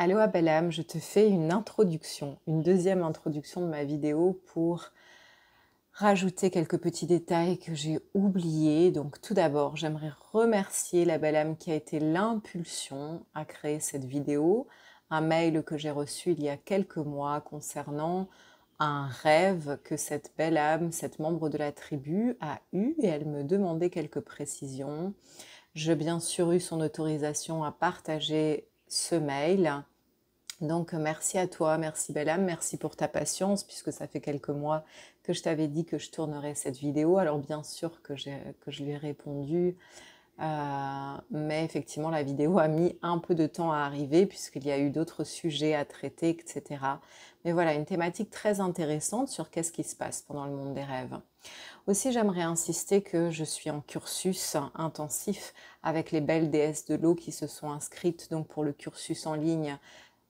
Aloha belle âme, je te fais une introduction, une deuxième introduction de ma vidéo pour rajouter quelques petits détails que j'ai oubliés. Donc tout d'abord, j'aimerais remercier la belle âme qui a été l'impulsion à créer cette vidéo. Un mail que j'ai reçu il y a quelques mois concernant un rêve que cette belle âme, cette membre de la tribu a eu et elle me demandait quelques précisions. J'ai bien sûr eu son autorisation à partager ce mail. Donc merci à toi, merci belle âme, merci pour ta patience puisque ça fait quelques mois que je t'avais dit que je tournerais cette vidéo. Alors bien sûr que je lui ai répondu, mais effectivement la vidéo a mis un peu de temps à arriver puisqu'il y a eu d'autres sujets à traiter, etc. Mais voilà, une thématique très intéressante sur qu'est-ce qui se passe pendant le monde des rêves. Aussi, j'aimerais insister que je suis en cursus intensif avec les belles déesses de l'eau qui se sont inscrites donc pour le cursus en ligne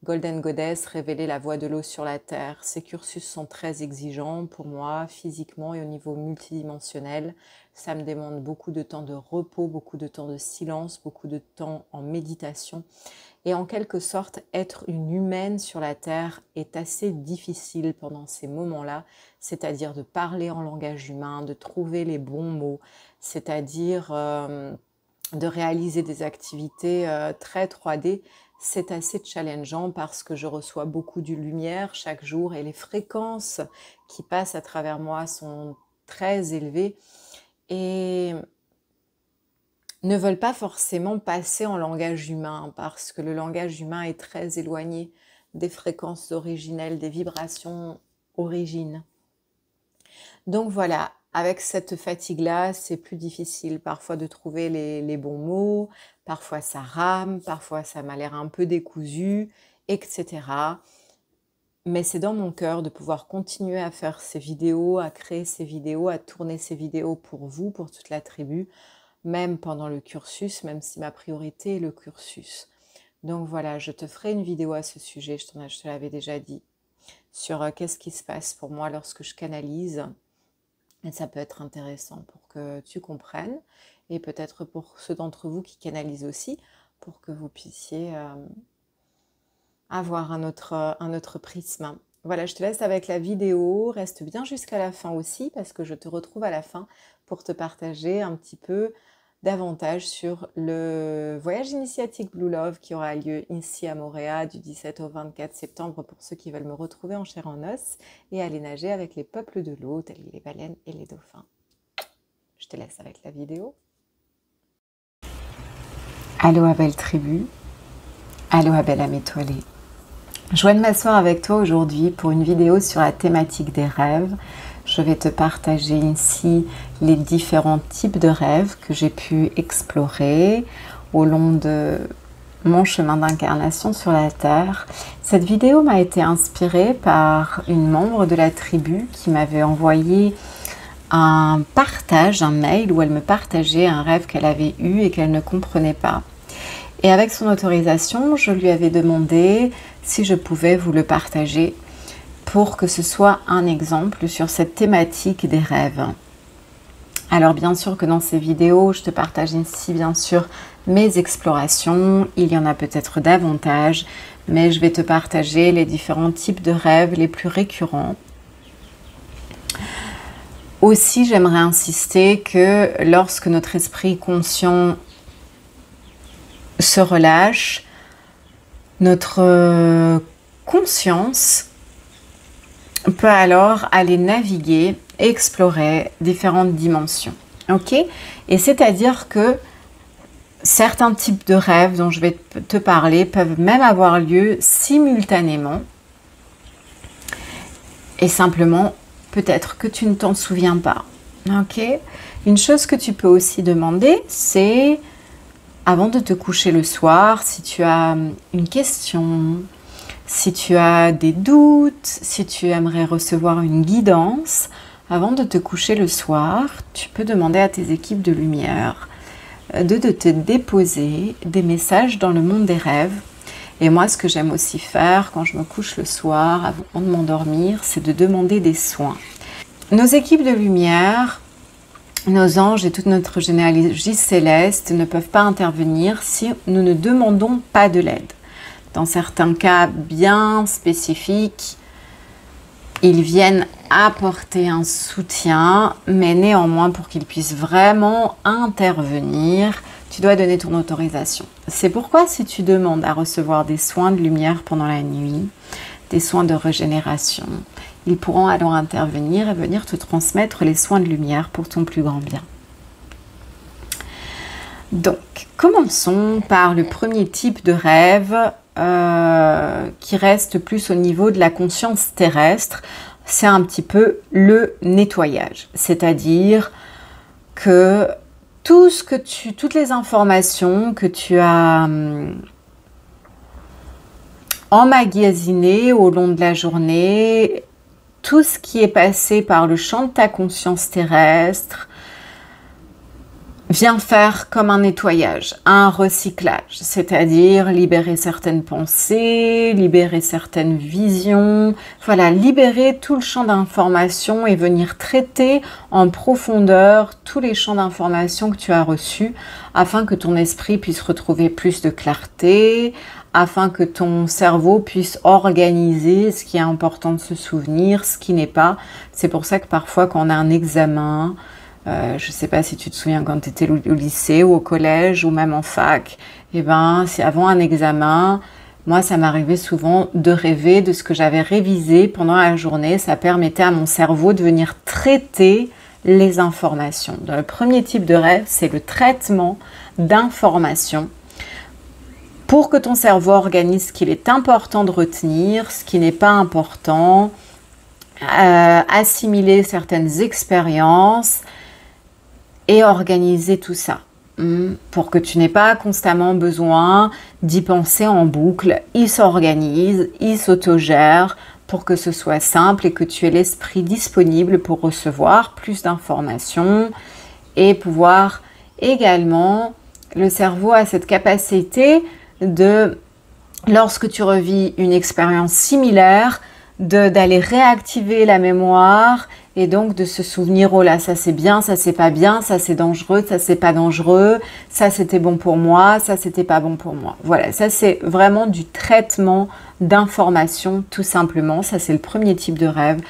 Golden Goddess, révéler la voie de l'eau sur la Terre. Ces cursus sont très exigeants pour moi, physiquement et au niveau multidimensionnel. Ça me demande beaucoup de temps de repos, beaucoup de temps de silence, beaucoup de temps en méditation. Et en quelque sorte, être une humaine sur la Terre est assez difficile pendant ces moments-là, c'est-à-dire de parler en langage humain, de trouver les bons mots, c'est-à-dire de réaliser des activités très 3D. C'est assez challengeant parce que je reçois beaucoup de lumière chaque jour et les fréquences qui passent à travers moi sont très élevées et ne veulent pas forcément passer en langage humain parce que le langage humain est très éloigné des fréquences originelles, des vibrations origines. Donc voilà, avec cette fatigue-là, c'est plus difficile parfois de trouver les bons mots, parfois ça rame, parfois ça m'a l'air un peu décousu, etc. Mais c'est dans mon cœur de pouvoir continuer à faire ces vidéos, à créer ces vidéos, à tourner ces vidéos pour vous, pour toute la tribu, même pendant le cursus, même si ma priorité est le cursus. Donc voilà, je te ferai une vidéo à ce sujet, je te l'avais déjà dit, sur qu'est-ce qui se passe pour moi lorsque je canalise. Et ça peut être intéressant pour que tu comprennes et peut-être pour ceux d'entre vous qui canalisent aussi, pour que vous puissiez avoir un autre prisme. Voilà, je te laisse avec la vidéo, reste bien jusqu'à la fin aussi parce que je te retrouve à la fin pour te partager un petit peu davantage sur le voyage initiatique Blue Love qui aura lieu ici à Moorea du 17 au 24 septembre pour ceux qui veulent me retrouver en chair en os et aller nager avec les peuples de l'eau tels les baleines et les dauphins. Je te laisse avec la vidéo. Aloha belle tribu, aloha belle âme étoilée. Je viens de m'asseoir avec toi aujourd'hui pour une vidéo sur la thématique des rêves. Je vais te partager ici les différents types de rêves que j'ai pu explorer au long de mon chemin d'incarnation sur la Terre. Cette vidéo m'a été inspirée par une membre de la tribu qui m'avait envoyé un partage, un mail où elle me partageait un rêve qu'elle avait eu et qu'elle ne comprenait pas. Et avec son autorisation, je lui avais demandé si je pouvais vous le partager pour que ce soit un exemple sur cette thématique des rêves. Alors bien sûr que dans ces vidéos, je te partage ici bien sûr mes explorations, il y en a peut-être davantage, mais je vais te partager les différents types de rêves les plus récurrents. Aussi, j'aimerais insister que lorsque notre esprit conscient se relâche, notre conscience peut alors aller naviguer, explorer différentes dimensions. Ok? Et c'est-à-dire que certains types de rêves dont je vais te parler peuvent même avoir lieu simultanément. Et simplement, peut-être que tu ne t'en souviens pas. Ok? Une chose que tu peux aussi demander, c'est avant de te coucher le soir, si tu as une question, si tu as des doutes, si tu aimerais recevoir une guidance, avant de te coucher le soir, tu peux demander à tes équipes de lumière de te déposer des messages dans le monde des rêves. Et moi, ce que j'aime aussi faire quand je me couche le soir, avant de m'endormir, c'est de demander des soins. Nos équipes de lumière, nos anges et toute notre généalogie céleste ne peuvent pas intervenir si nous ne demandons pas de l'aide. dans certains cas bien spécifiques, ils viennent apporter un soutien, mais néanmoins, pour qu'ils puissent vraiment intervenir, tu dois donner ton autorisation. C'est pourquoi si tu demandes à recevoir des soins de lumière pendant la nuit, des soins de régénération, ils pourront alors intervenir et venir te transmettre les soins de lumière pour ton plus grand bien. Donc, commençons par le premier type de rêve qui reste plus au niveau de la conscience terrestre. C'est un petit peu le nettoyage, c'est-à-dire que toutes les informations que tu as emmagasinées au long de la journée, tout ce qui est passé par le champ de ta conscience terrestre, vient faire comme un nettoyage, un recyclage, c'est-à-dire libérer certaines pensées, libérer certaines visions, voilà, libérer tout le champ d'information et venir traiter en profondeur tous les champs d'information que tu as reçus afin que ton esprit puisse retrouver plus de clarté, afin que ton cerveau puisse organiser ce qui est important de se souvenir, ce qui n'est pas. C'est pour ça que parfois quand on a un examen, je ne sais pas si tu te souviens quand tu étais au lycée ou au collège ou même en fac, et ben, c'est avant un examen, moi ça m'arrivait souvent de rêver de ce que j'avais révisé pendant la journée. Ça permettait à mon cerveau de venir traiter les informations. Dans le premier type de rêve, c'est le traitement d'informations pour que ton cerveau organise ce qu'il est important de retenir, ce qui n'est pas important, assimiler certaines expériences, et organiser tout ça pour que tu n'aies pas constamment besoin d'y penser en boucle. Il s'organise, il s'autogère pour que ce soit simple et que tu aies l'esprit disponible pour recevoir plus d'informations et pouvoir également, le cerveau a cette capacité de, lorsque tu revis une expérience similaire, d'aller réactiver la mémoire et donc de se souvenir, oh là, ça c'est bien, ça c'est pas bien, ça c'est dangereux, ça c'est pas dangereux, ça c'était bon pour moi, ça c'était pas bon pour moi. Voilà, ça c'est vraiment du traitement d'informations tout simplement. Ça c'est le premier type de rêve.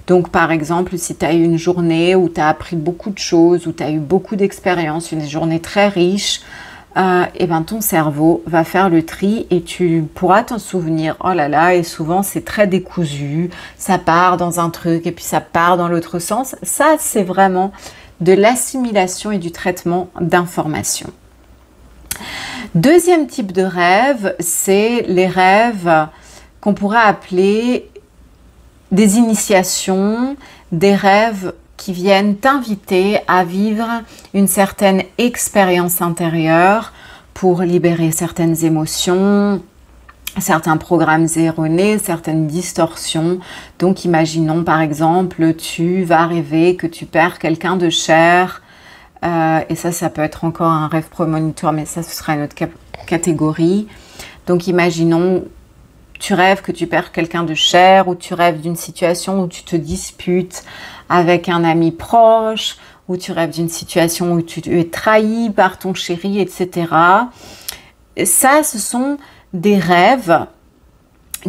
Donc par exemple, si tu as eu une journée où tu as appris beaucoup de choses, où tu as eu beaucoup d'expériences, une journée très riche, et ben ton cerveau va faire le tri et tu pourras t'en souvenir. Oh là là, et souvent c'est très décousu, ça part dans un truc et puis ça part dans l'autre sens. Ça, c'est vraiment de l'assimilation et du traitement d'informations. Deuxième type de rêve, c'est les rêves qu'on pourrait appeler des initiations, des rêves qui viennent t'inviter à vivre une certaine expérience intérieure pour libérer certaines émotions, certains programmes erronés, certaines distorsions. Donc imaginons par exemple, tu vas rêver que tu perds quelqu'un de cher, et ça peut être encore un rêve prémonitoire, mais ça ce sera une autre catégorie. Donc imaginons, tu rêves que tu perds quelqu'un de cher, ou tu rêves d'une situation où tu te disputes avec un ami proche, ou tu rêves d'une situation où tu es trahi par ton chéri, etc. Ça, ce sont des rêves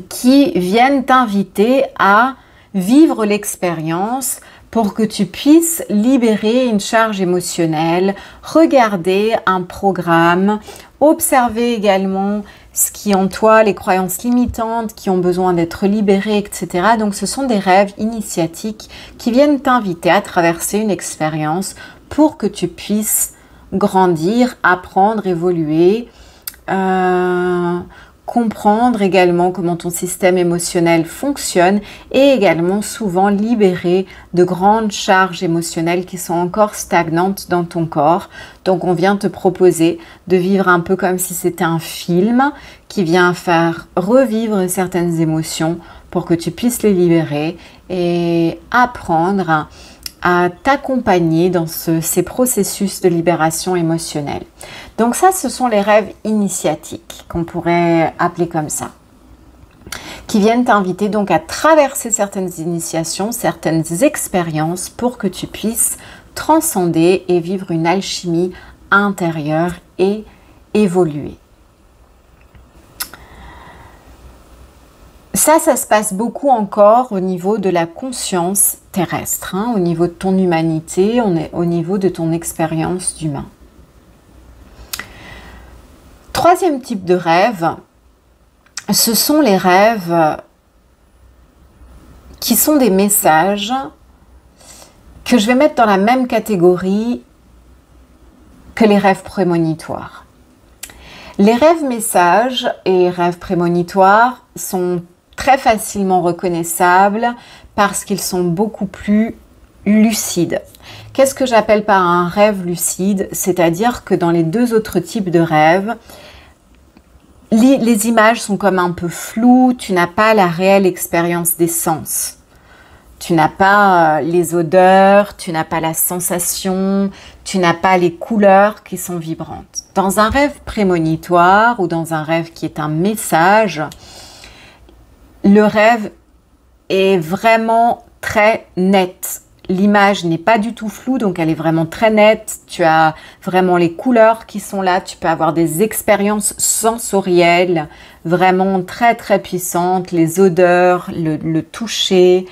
qui viennent t'inviter à vivre l'expérience pour que tu puisses libérer une charge émotionnelle, regarder un programme, observer également ce qui est en toi, les croyances limitantes qui ont besoin d'être libérées, etc. Donc ce sont des rêves initiatiques qui viennent t'inviter à traverser une expérience pour que tu puisses grandir, apprendre, évoluer, comprendre également comment ton système émotionnel fonctionne et également souvent libérer de grandes charges émotionnelles qui sont encore stagnantes dans ton corps. Donc on vient te proposer de vivre un peu comme si c'était un film qui vient faire revivre certaines émotions pour que tu puisses les libérer et apprendre à t'accompagner dans ces processus de libération émotionnelle. Donc ça, ce sont les rêves initiatiques, qu'on pourrait appeler comme ça, qui viennent t'inviter donc à traverser certaines initiations, certaines expériences pour que tu puisses transcender et vivre une alchimie intérieure et évoluer. Ça se passe beaucoup encore au niveau de la conscience terrestre, hein, au niveau de ton humanité, au niveau de ton expérience d'humain. Troisième type de rêve, ce sont les rêves qui sont des messages que je vais mettre dans la même catégorie que les rêves prémonitoires. Les rêves messages et rêves prémonitoires sont très facilement reconnaissables parce qu'ils sont beaucoup plus lucides. Qu'est-ce que j'appelle par un rêve lucide? C'est-à-dire que dans les deux autres types de rêves, les images sont comme un peu floues, tu n'as pas la réelle expérience des sens. Tu n'as pas les odeurs, tu n'as pas la sensation, tu n'as pas les couleurs qui sont vibrantes. Dans un rêve prémonitoire ou dans un rêve qui est un message, le rêve est vraiment très net. L'image n'est pas du tout floue, donc elle est vraiment très nette. Tu as vraiment les couleurs qui sont là. Tu peux avoir des expériences sensorielles vraiment très très puissantes. Les odeurs, le toucher,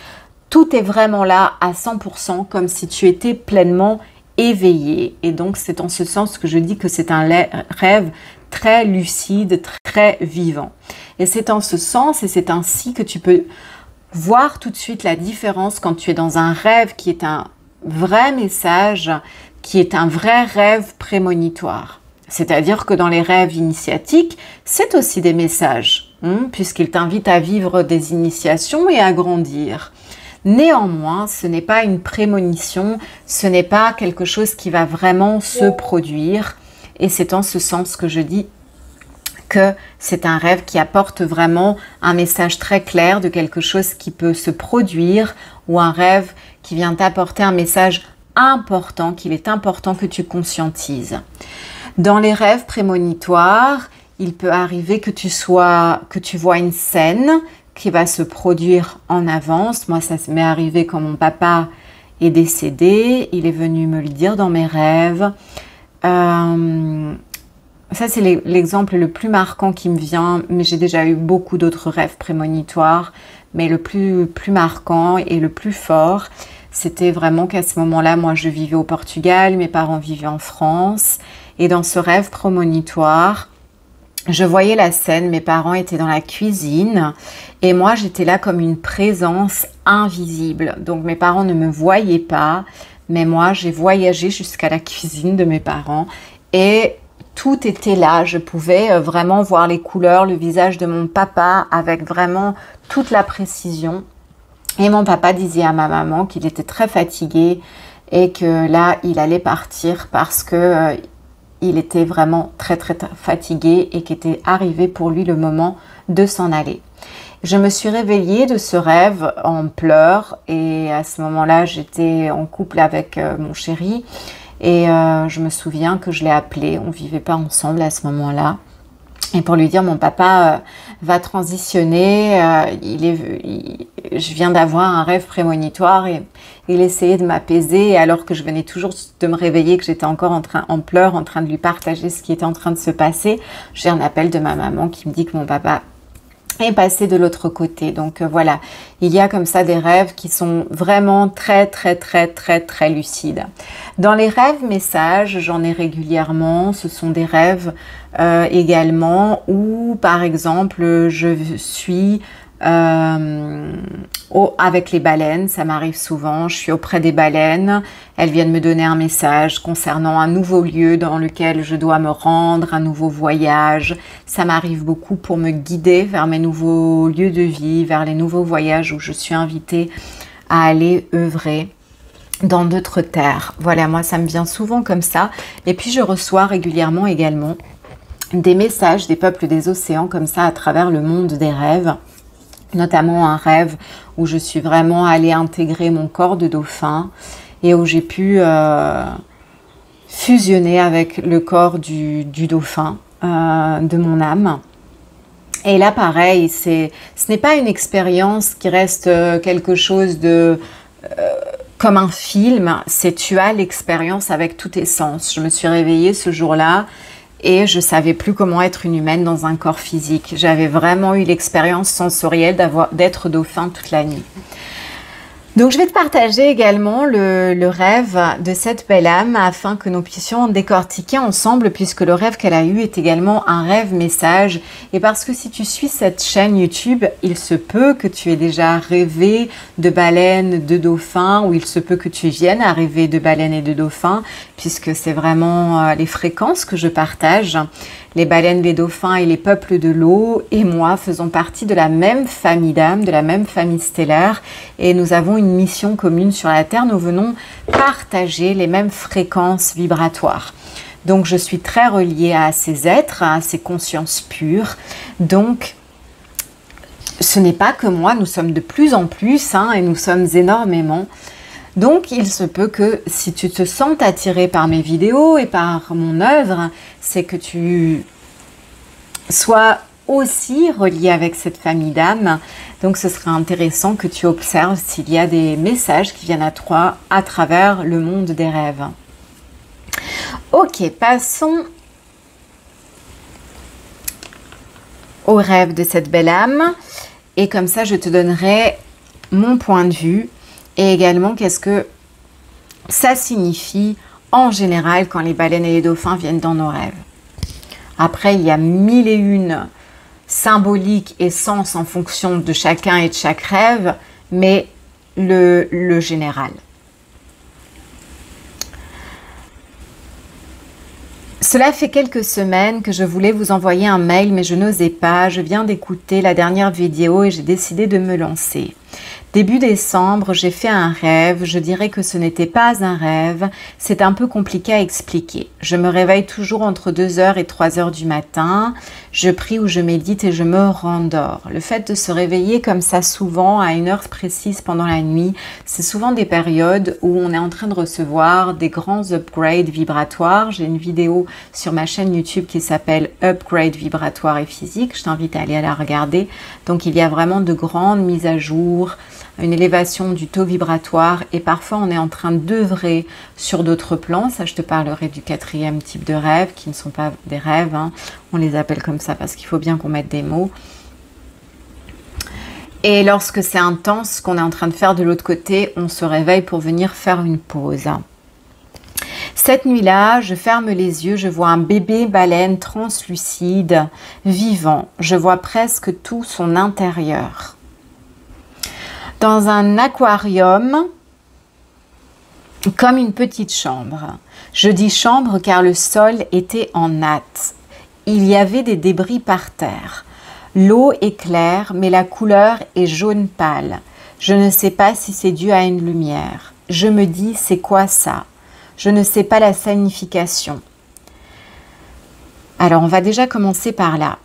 tout est vraiment là à 100% comme si tu étais pleinement éveillé. Et donc c'est en ce sens que je dis que c'est un rêve très lucide, très vivant. Et c'est en ce sens et c'est ainsi que tu peux voir tout de suite la différence quand tu es dans un rêve qui est un vrai message, qui est un vrai rêve prémonitoire. C'est-à-dire que dans les rêves initiatiques, c'est aussi des messages, puisqu'ils t'invitent à vivre des initiations et à grandir. Néanmoins, ce n'est pas une prémonition, ce n'est pas quelque chose qui va vraiment se produire. Et c'est en ce sens que je dis que c'est un rêve qui apporte vraiment un message très clair de quelque chose qui peut se produire ou un rêve qui vient t'apporter un message important, qu'il est important que tu conscientises. Dans les rêves prémonitoires, il peut arriver que tu vois une scène qui va se produire en avance. Moi, ça m'est arrivé quand mon papa est décédé. Il est venu me le dire dans mes rêves. Ça, c'est l'exemple le plus marquant qui me vient, mais j'ai déjà eu beaucoup d'autres rêves prémonitoires, mais le plus marquant et le plus fort, c'était vraiment qu'à ce moment-là, moi, je vivais au Portugal, mes parents vivaient en France, et dans ce rêve prémonitoire, je voyais la scène, mes parents étaient dans la cuisine, et moi, j'étais là comme une présence invisible. Donc, mes parents ne me voyaient pas, mais moi, j'ai voyagé jusqu'à la cuisine de mes parents, et tout était là, je pouvais vraiment voir les couleurs, le visage de mon papa avec vraiment toute la précision. Et mon papa disait à ma maman qu'il était très fatigué et que là, il allait partir parce que il était vraiment très très fatigué et qu'était arrivé pour lui le moment de s'en aller. Je me suis réveillée de ce rêve en pleurs et à ce moment-là, j'étais en couple avec mon chéri. Et je me souviens que je l'ai appelé, on ne vivait pas ensemble à ce moment-là. Et pour lui dire, mon papa va transitionner, je viens d'avoir un rêve prémonitoire et il essayait de m'apaiser alors que je venais toujours de me réveiller, que j'étais encore en pleurs, en train de lui partager ce qui était en train de se passer. J'ai un appel de ma maman qui me dit que mon papa est passé de l'autre côté. Donc voilà, il y a comme ça des rêves qui sont vraiment très très très très très lucides. Dans les rêves messages, j'en ai régulièrement, ce sont des rêves également où par exemple je suis avec les baleines, ça m'arrive souvent, je suis auprès des baleines, elles viennent me donner un message concernant un nouveau lieu dans lequel je dois me rendre, un nouveau voyage. Ça m'arrive beaucoup pour me guider vers mes nouveaux lieux de vie, vers les nouveaux voyages où je suis invitée à aller œuvrer dans d'autres terres. Voilà, moi ça me vient souvent comme ça. Et puis je reçois régulièrement également des messages des peuples des océans comme ça à travers le monde des rêves. Notamment un rêve où je suis vraiment allée intégrer mon corps de dauphin et où j'ai pu fusionner avec le corps du dauphin de mon âme. Et là, pareil, ce n'est pas une expérience qui reste quelque chose de comme un film, c'est tu as l'expérience avec tous tes sens. Je me suis réveillée ce jour-là et je savais plus comment être une humaine dans un corps physique. J'avais vraiment eu l'expérience sensorielle d'être dauphin toute la nuit. Donc je vais te partager également le rêve de cette belle âme afin que nous puissions décortiquer ensemble, puisque le rêve qu'elle a eu est également un rêve message. Et parce que si tu suis cette chaîne YouTube, il se peut que tu aies déjà rêvé de baleines, de dauphins, ou il se peut que tu viennes à rêver de baleines et de dauphins, puisque c'est vraiment les fréquences que je partage. Les baleines, les dauphins et les peuples de l'eau et moi faisons partie de la même famille d'âmes, de la même famille stellaire, et nous avons une mission commune sur la Terre. Nous venons partager les mêmes fréquences vibratoires. Donc je suis très reliée à ces êtres, à ces consciences pures. Donc ce n'est pas que moi, nous sommes de plus en plus et nous sommes énormément. Donc, il se peut que si tu te sens attiré par mes vidéos et par mon œuvre, c'est que tu sois aussi relié avec cette famille d'âmes. Donc, ce serait intéressant que tu observes s'il y a des messages qui viennent à toi à travers le monde des rêves. Ok, passons au rêve de cette belle âme. Et comme ça, je te donnerai mon point de vue. Et également, qu'est-ce que ça signifie en général quand les baleines et les dauphins viennent dans nos rêves. Après, il y a 1001 symboliques et sens en fonction de chacun et de chaque rêve, mais le général. Cela fait quelques semaines que je voulais vous envoyer un mail, mais je n'osais pas. Je viens d'écouter la dernière vidéo et j'ai décidé de me lancer. Début décembre, j'ai fait un rêve. Je dirais que ce n'était pas un rêve. C'est un peu compliqué à expliquer. Je me réveille toujours entre 2h et 3h du matin. Je prie ou je médite et je me rendors. Le fait de se réveiller comme ça souvent à une heure précise pendant la nuit, c'est souvent des périodes où on est en train de recevoir des grands upgrades vibratoires. J'ai une vidéo sur ma chaîne YouTube qui s'appelle Upgrade vibratoire et physique. Je t'invite à aller la regarder. Donc il y a vraiment de grandes mises à jour, une élévation du taux vibratoire et parfois on est en train d'œuvrer sur d'autres plans. Ça, je te parlerai du 4e type de rêve qui ne sont pas des rêves. On les appelle comme ça parce qu'il faut bien qu'on mette des mots. Et lorsque c'est intense, ce qu'on est en train de faire de l'autre côté, on se réveille pour venir faire une pause. Cette nuit-là, je ferme les yeux, je vois un bébé baleine translucide, vivant. Je vois presque tout son intérieur. Dans un aquarium, comme une petite chambre. Je dis chambre car le sol était en natte. Il y avait des débris par terre. L'eau est claire, mais la couleur est jaune pâle. Je ne sais pas si c'est dû à une lumière. Je me dis, c'est quoi ça? Je ne sais pas la signification. Alors, on va déjà commencer par là.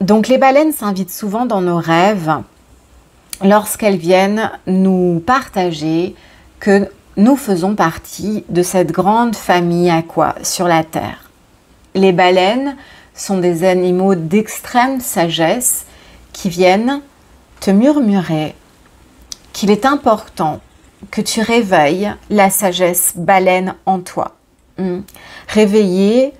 Donc, les baleines s'invitent souvent dans nos rêves lorsqu'elles viennent nous partager que nous faisons partie de cette grande famille aqua sur la Terre. Les baleines sont des animaux d'extrême sagesse qui viennent te murmurer qu'il est important que tu réveilles la sagesse baleine en toi. Réveiller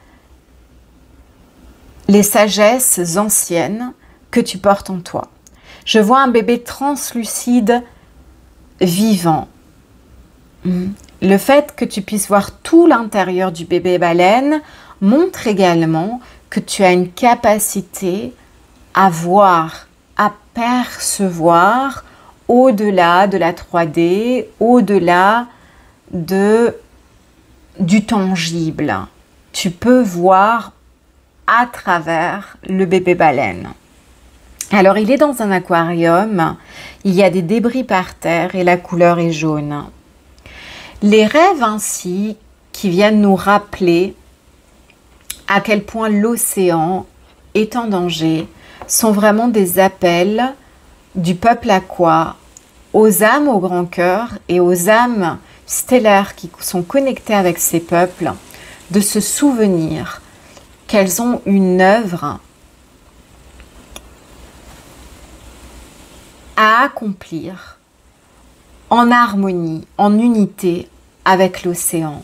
les sagesses anciennes que tu portes en toi. Je vois un bébé translucide vivant. Le fait que tu puisses voir tout l'intérieur du bébé baleine montre également que tu as une capacité à voir, à percevoir au-delà de la 3D, au-delà du tangible. Tu peux voir à travers le bébé baleine. Alors, il est dans un aquarium, il y a des débris par terre et la couleur est jaune. Les rêves ainsi, qui viennent nous rappeler à quel point l'océan est en danger, sont vraiment des appels du peuple aqua aux âmes au grand cœur et aux âmes stellaires qui sont connectées avec ces peuples, de se souvenir qu'elles ont une œuvre à accomplir en harmonie, en unité avec l'océan.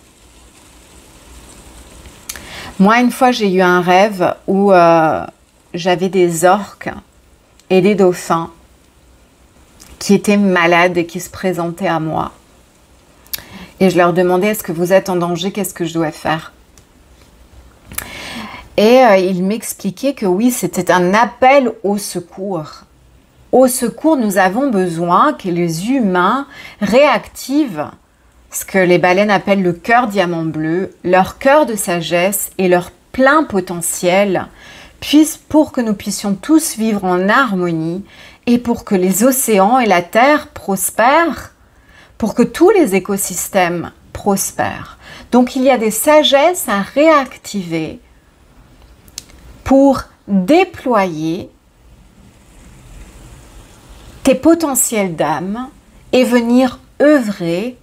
Moi, une fois, j'ai eu un rêve où j'avais des orques et des dauphins qui étaient malades et qui se présentaient à moi. Et je leur demandais, est-ce que vous êtes en danger? Qu'est-ce que je dois faire? Et ils m'expliquaient que oui, c'était un appel au secours. Au secours, nous avons besoin que les humains réactivent ce que les baleines appellent le cœur diamant bleu, leur cœur de sagesse et leur plein potentiel, pour que nous puissions tous vivre en harmonie et pour que les océans et la terre prospèrent, pour que tous les écosystèmes prospèrent. Donc il y a des sagesses à réactiver pour déployer tes potentiels d'âme et venir œuvrer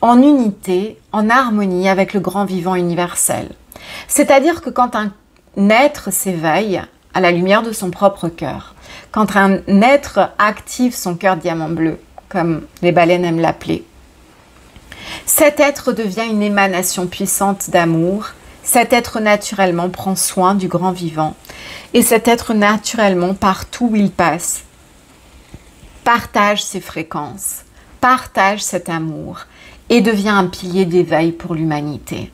en unité, en harmonie avec le grand vivant universel. C'est-à-dire que quand un être s'éveille à la lumière de son propre cœur, quand un être active son cœur diamant bleu, comme les baleines aiment l'appeler, cet être devient une émanation puissante d'amour. Cet être naturellement prend soin du grand vivant et cet être naturellement, partout où il passe, partage ses fréquences, partage cet amour et devient un pilier d'éveil pour l'humanité.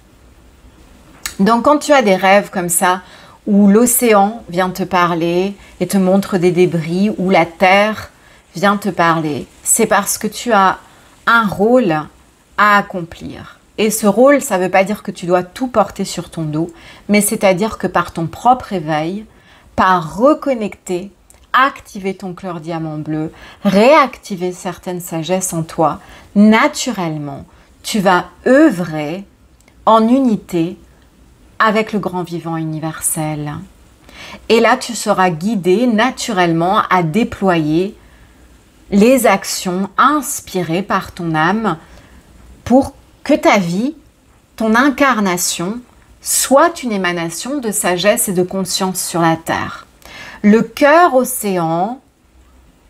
Donc quand tu as des rêves comme ça, où l'océan vient te parler et te montre des débris, où la terre vient te parler, c'est parce que tu as un rôle à accomplir. Et ce rôle, ça ne veut pas dire que tu dois tout porter sur ton dos, mais c'est-à-dire que par ton propre éveil, par reconnecter, activer ton cœur diamant bleu, réactiver certaines sagesses en toi, naturellement, tu vas œuvrer en unité avec le grand vivant universel. Et là, tu seras guidé naturellement à déployer les actions inspirées par ton âme pour que ta vie, ton incarnation, soit une émanation de sagesse et de conscience sur la terre. Le cœur océan,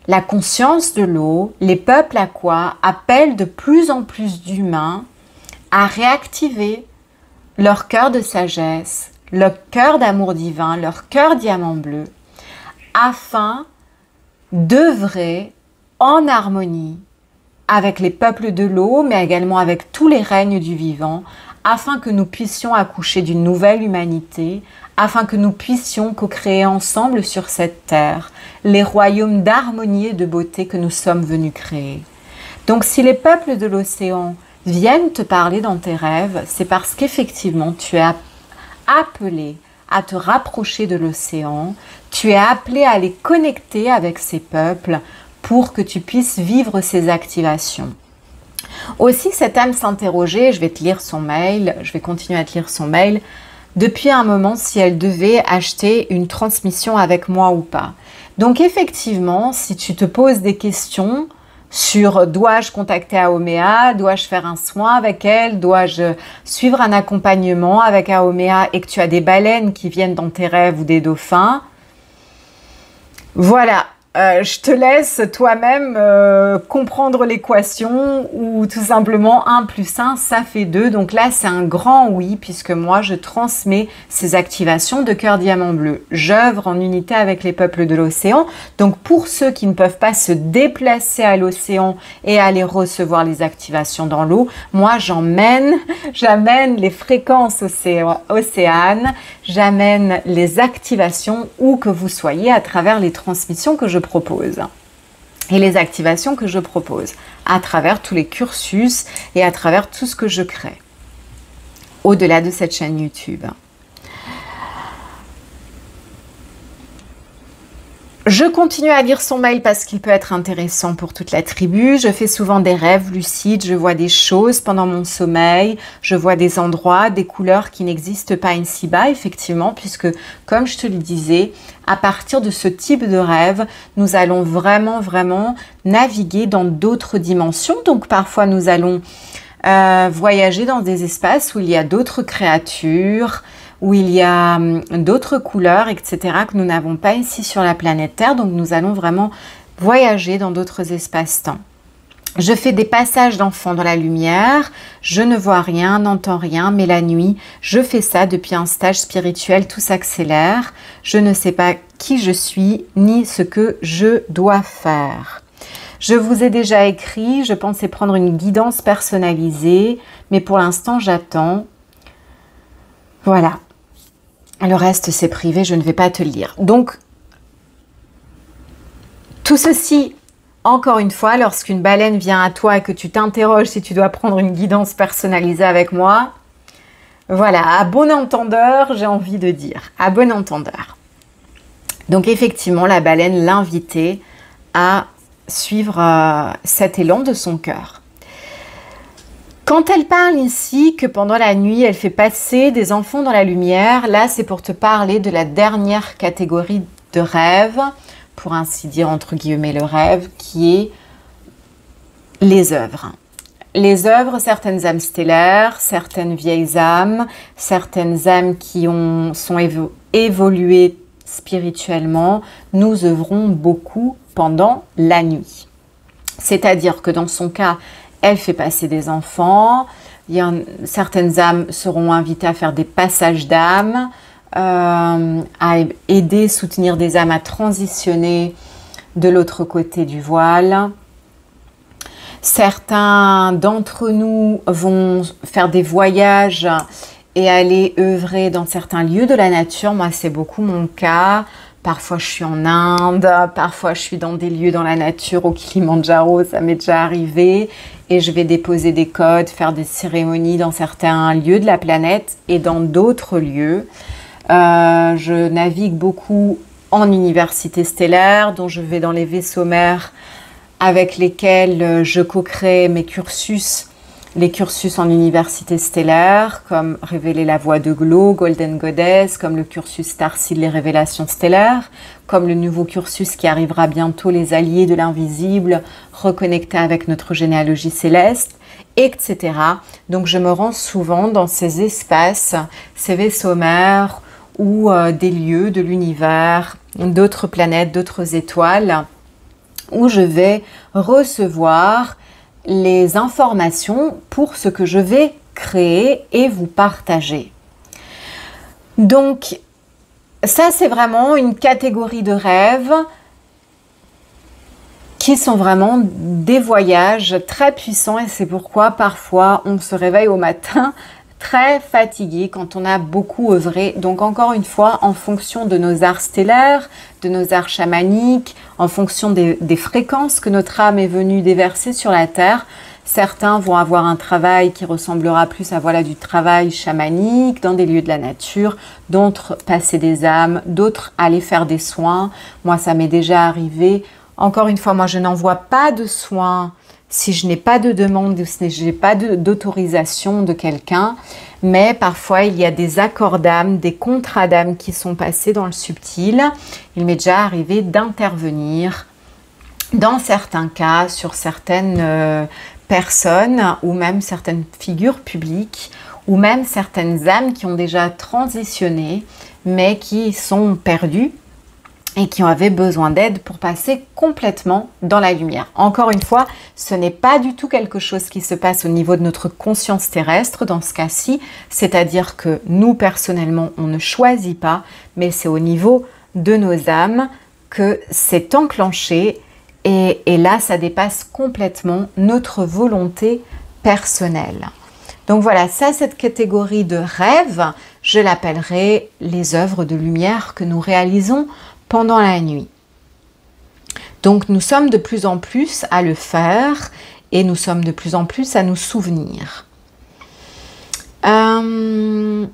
la conscience de l'eau, les peuples aquas appellent de plus en plus d'humains à réactiver leur cœur de sagesse, leur cœur d'amour divin, leur cœur diamant bleu, afin d'œuvrer en harmonie avec les peuples de l'eau, mais également avec tous les règnes du vivant, afin que nous puissions accoucher d'une nouvelle humanité, afin que nous puissions co-créer ensemble sur cette terre les royaumes d'harmonie et de beauté que nous sommes venus créer. Donc si les peuples de l'océan viennent te parler dans tes rêves, c'est parce qu'effectivement tu es appelé à te rapprocher de l'océan, tu es appelé à les connecter avec ces peuples pour que tu puisses vivre ces activations. Aussi, cette âme s'interrogeait, je vais te lire son mail, je vais continuer à te lire son mail, depuis un moment si elle devait acheter une transmission avec moi ou pas. Donc effectivement, si tu te poses des questions sur dois-je contacter Aomea, dois-je faire un soin avec elle, dois-je suivre un accompagnement avec Aomea et que tu as des baleines qui viennent dans tes rêves ou des dauphins, voilà. Je te laisse toi-même comprendre l'équation ou tout simplement 1 + 1, ça fait 2. Donc là, c'est un grand oui puisque moi, je transmets ces activations de cœur diamant bleu. J'œuvre en unité avec les peuples de l'océan. Donc pour ceux qui ne peuvent pas se déplacer à l'océan et aller recevoir les activations dans l'eau, moi, j'amène les fréquences océanes, j'amène les activations où que vous soyez à travers les transmissions que je propose et les activations que je propose à travers tous les cursus et à travers tout ce que je crée au-delà de cette chaîne YouTube. Je continue à lire son mail parce qu'il peut être intéressant pour toute la tribu. Je fais souvent des rêves lucides, je vois des choses pendant mon sommeil, je vois des endroits, des couleurs qui n'existent pas ici-bas, effectivement, puisque, comme je te le disais, à partir de ce type de rêve, nous allons vraiment naviguer dans d'autres dimensions. Donc, parfois, nous allons voyager dans des espaces où il y a d'autres créatures, où il y a d'autres couleurs, etc., que nous n'avons pas ici sur la planète Terre. Donc, nous allons vraiment voyager dans d'autres espaces-temps. Je fais des passages d'enfants dans la lumière, je ne vois rien, n'entends rien, mais la nuit, je fais ça depuis un stage spirituel, tout s'accélère. Je ne sais pas qui je suis, ni ce que je dois faire. Je vous ai déjà écrit, je pensais prendre une guidance personnalisée, mais pour l'instant, j'attends. Voilà. Le reste, c'est privé, je ne vais pas te le lire. Donc, tout ceci... Encore une fois, lorsqu'une baleine vient à toi et que tu t'interroges si tu dois prendre une guidance personnalisée avec moi, voilà, à bon entendeur, j'ai envie de dire, à bon entendeur. Donc effectivement, la baleine l'invitait à suivre cet élan de son cœur. Quand elle parle ici que pendant la nuit, elle fait passer des enfants dans la lumière, là c'est pour te parler de la dernière catégorie de rêve, pour ainsi dire, entre guillemets, le rêve, qui est les œuvres. Les œuvres, certaines âmes stellaires, certaines vieilles âmes, certaines âmes qui sont évoluées spirituellement, nous œuvrons beaucoup pendant la nuit. C'est-à-dire que dans son cas, elle fait passer des enfants, certaines âmes seront invitées à faire des passages d'âmes, à aider, soutenir des âmes à transitionner de l'autre côté du voile. Certains d'entre nous vont faire des voyages et aller œuvrer dans certains lieux de la nature. Moi, c'est beaucoup mon cas. Parfois, je suis en Inde, parfois, je suis dans des lieux dans la nature, au Kilimandjaro, ça m'est déjà arrivé. Et je vais déposer des codes, faire des cérémonies dans certains lieux de la planète et dans d'autres lieux. Je navigue beaucoup en université stellaire, dont je vais dans les vaisseaux mers avec lesquels je co-crée mes cursus, les cursus en université stellaire, comme Révéler la voie de Glow, Golden Goddess, comme le cursus Starseed, les révélations stellaires, comme le nouveau cursus qui arrivera bientôt, les alliés de l'invisible, reconnectés avec notre généalogie céleste, etc. Donc je me rends souvent dans ces espaces, ces vaisseaux mers, ou des lieux de l'univers, d'autres planètes, d'autres étoiles, où je vais recevoir les informations pour ce que je vais créer et vous partager. Donc, ça c'est vraiment une catégorie de rêves qui sont vraiment des voyages très puissants et c'est pourquoi parfois on se réveille au matin très fatigué quand on a beaucoup œuvré. Donc encore une fois, en fonction de nos arts stellaires, de nos arts chamaniques, en fonction des fréquences que notre âme est venue déverser sur la Terre, certains vont avoir un travail qui ressemblera plus à du travail chamanique dans des lieux de la nature, d'autres passer des âmes, d'autres aller faire des soins. Moi, ça m'est déjà arrivé. Encore une fois, moi, je n'envoie pas de soins si je n'ai pas de demande ou si je n'ai pas d'autorisation de quelqu'un, mais parfois il y a des accords d'âme, des contrats d'âme qui sont passés dans le subtil. Il m'est déjà arrivé d'intervenir dans certains cas sur certaines personnes ou même certaines figures publiques ou même certaines âmes qui ont déjà transitionné mais qui sont perdues et qui avaient besoin d'aide pour passer complètement dans la lumière. Encore une fois, ce n'est pas du tout quelque chose qui se passe au niveau de notre conscience terrestre dans ce cas-ci, c'est-à-dire que nous, personnellement, on ne choisit pas, mais c'est au niveau de nos âmes que c'est enclenché et là, ça dépasse complètement notre volonté personnelle. Donc voilà, ça, cette catégorie de rêves, je l'appellerai les œuvres de lumière que nous réalisons pendant la nuit. Donc nous sommes de plus en plus à le faire et nous sommes de plus en plus à nous souvenir. Comment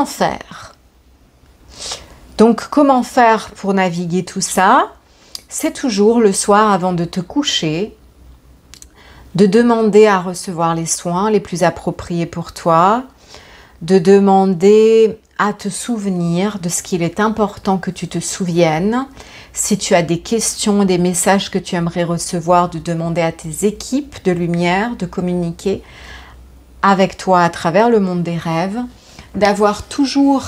faire? Donc comment faire pour naviguer tout ça? C'est toujours le soir avant de te coucher, de demander à recevoir les soins les plus appropriés pour toi, de demander à te souvenir de ce qu'il est important que tu te souviennes. Si tu as des questions, des messages que tu aimerais recevoir, de demander à tes équipes de lumière de communiquer avec toi à travers le monde des rêves, d'avoir toujours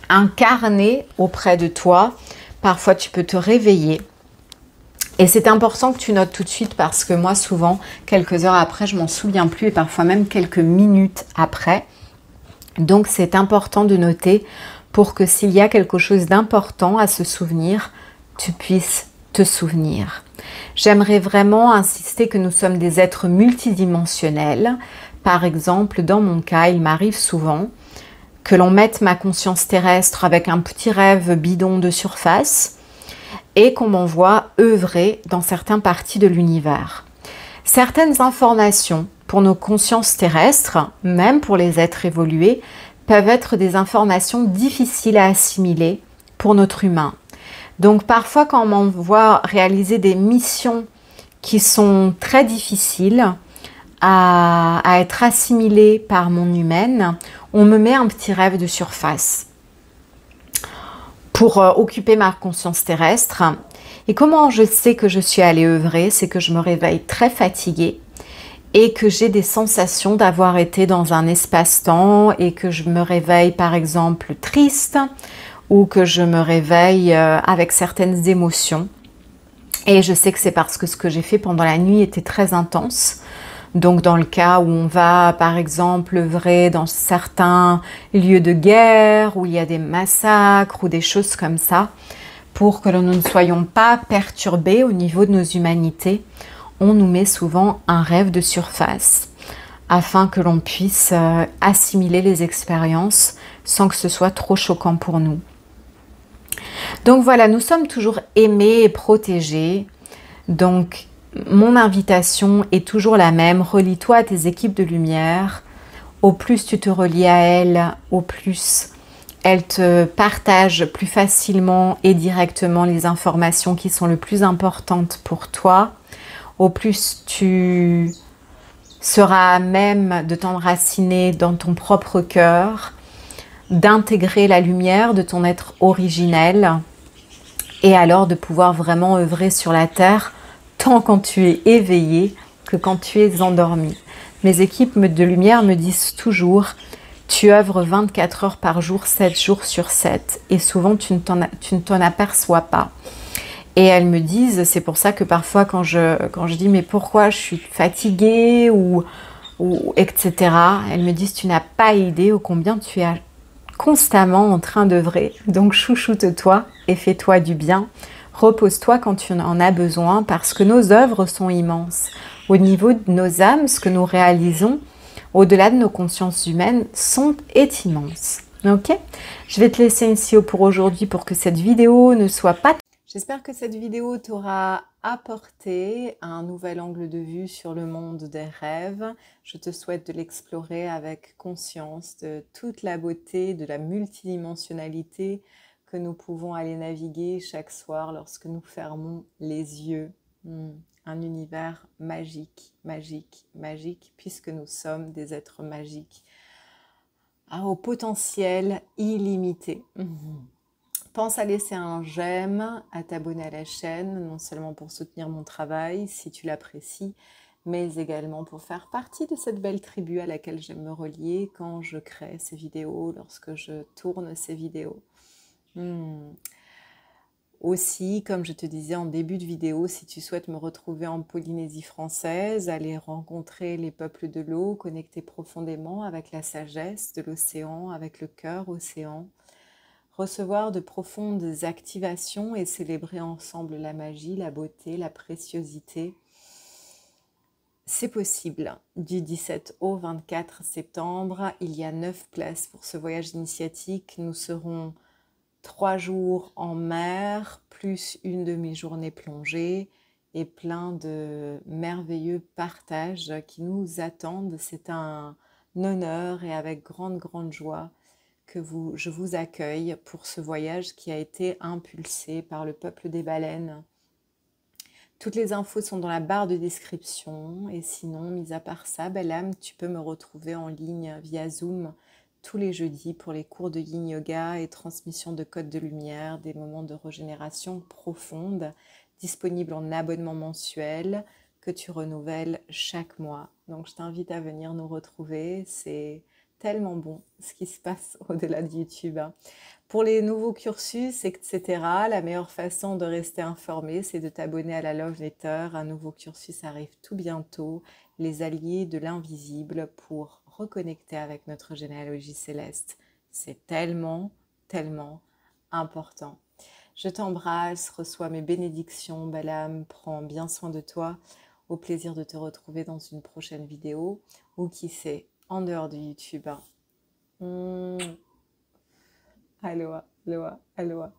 un carnet auprès de toi. Parfois, tu peux te réveiller Et c'est important que tu notes tout de suite parce que moi, souvent, quelques heures après, je m'en souviens plus et parfois même quelques minutes après. Donc, c'est important de noter pour que s'il y a quelque chose d'important à se souvenir, tu puisses te souvenir. J'aimerais vraiment insister que nous sommes des êtres multidimensionnels. Par exemple, dans mon cas, il m'arrive souvent que l'on mette ma conscience terrestre avec un petit rêve bidon de surface et qu'on m'envoie œuvrer dans certaines parties de l'univers. Certaines informations pour nos consciences terrestres, même pour les êtres évolués, peuvent être des informations difficiles à assimiler pour notre humain. Donc parfois quand on m'envoie réaliser des missions qui sont très difficiles à être assimilées par mon humaine, on me met un petit rêve de surface pour occuper ma conscience terrestre. Et comment je sais que je suis allée œuvrer? C'est que je me réveille très fatiguée et que j'ai des sensations d'avoir été dans un espace-temps et que je me réveille par exemple triste ou que je me réveille avec certaines émotions. Et je sais que c'est parce que ce que j'ai fait pendant la nuit était très intense. Donc dans le cas où on va par exemple œuvrer dans certains lieux de guerre, où il y a des massacres ou des choses comme ça, pour que nous ne soyons pas perturbés au niveau de nos humanités, on nous met souvent un rêve de surface afin que l'on puisse assimiler les expériences sans que ce soit trop choquant pour nous. Donc voilà, nous sommes toujours aimés et protégés. Donc mon invitation est toujours la même. Relie-toi à tes équipes de lumière. Au plus tu te relis à elles, au plus elles te partagent plus facilement et directement les informations qui sont les plus importantes pour toi. Au plus tu seras à même de t'enraciner dans ton propre cœur, d'intégrer la lumière de ton être originel et alors de pouvoir vraiment œuvrer sur la terre tant quand tu es éveillé que quand tu es endormi. Mes équipes de lumière me disent toujours tu œuvres 24 heures par jour, 7 jours sur 7 et souvent tu ne t'en aperçois pas. Et elles me disent, c'est pour ça que parfois quand je dis mais pourquoi je suis fatiguée ou etc. Elles me disent tu n'as pas idée ô combien tu es constamment en train d'œuvrer. Donc chouchoute-toi et fais-toi du bien. Repose-toi quand tu en as besoin parce que nos œuvres sont immenses. Au niveau de nos âmes, ce que nous réalisons, au-delà de nos consciences humaines, est immense. Ok? Je vais te laisser ici pour aujourd'hui pour que cette vidéo ne soit pas... J'espère que cette vidéo t'aura apporté un nouvel angle de vue sur le monde des rêves. Je te souhaite de l'explorer avec conscience de toute la beauté, de la multidimensionnalité que nous pouvons aller naviguer chaque soir lorsque nous fermons les yeux. Un univers magique, magique, magique, puisque nous sommes des êtres magiques au potentiel illimité. Pense à laisser un j'aime, à t'abonner à la chaîne, non seulement pour soutenir mon travail, si tu l'apprécies, mais également pour faire partie de cette belle tribu à laquelle j'aime me relier quand je crée ces vidéos, lorsque je tourne ces vidéos. Aussi, comme je te disais en début de vidéo, si tu souhaites me retrouver en Polynésie française, aller rencontrer les peuples de l'eau, connecter profondément avec la sagesse de l'océan, avec le cœur océan, recevoir de profondes activations et célébrer ensemble la magie, la beauté, la préciosité. C'est possible. Du 17 au 24 septembre, il y a 9 places pour ce voyage initiatique. Nous serons 3 jours en mer, plus une demi-journée plongée et plein de merveilleux partages qui nous attendent. C'est un honneur et avec grande, grande joie que je vous accueille pour ce voyage qui a été impulsé par le peuple des baleines. Toutes les infos sont dans la barre de description et sinon, mis à part ça, belle âme, tu peux me retrouver en ligne via Zoom tous les jeudis pour les cours de Yin Yoga et transmission de codes de lumière, des moments de régénération profonde, disponibles en abonnement mensuel que tu renouvelles chaque mois. Donc je t'invite à venir nous retrouver, c'est tellement bon ce qui se passe au-delà de YouTube, hein. Pour les nouveaux cursus, etc., la meilleure façon de rester informé, c'est de t'abonner à la Love Letter. Un nouveau cursus arrive tout bientôt, les alliés de l'invisible, pour reconnecter avec notre généalogie céleste. C'est tellement, tellement important. Je t'embrasse, reçois mes bénédictions, belle âme, prends bien soin de toi. Au plaisir de te retrouver dans une prochaine vidéo, ou qui sait, en dehors de YouTube. Aloha, aloha, aloha.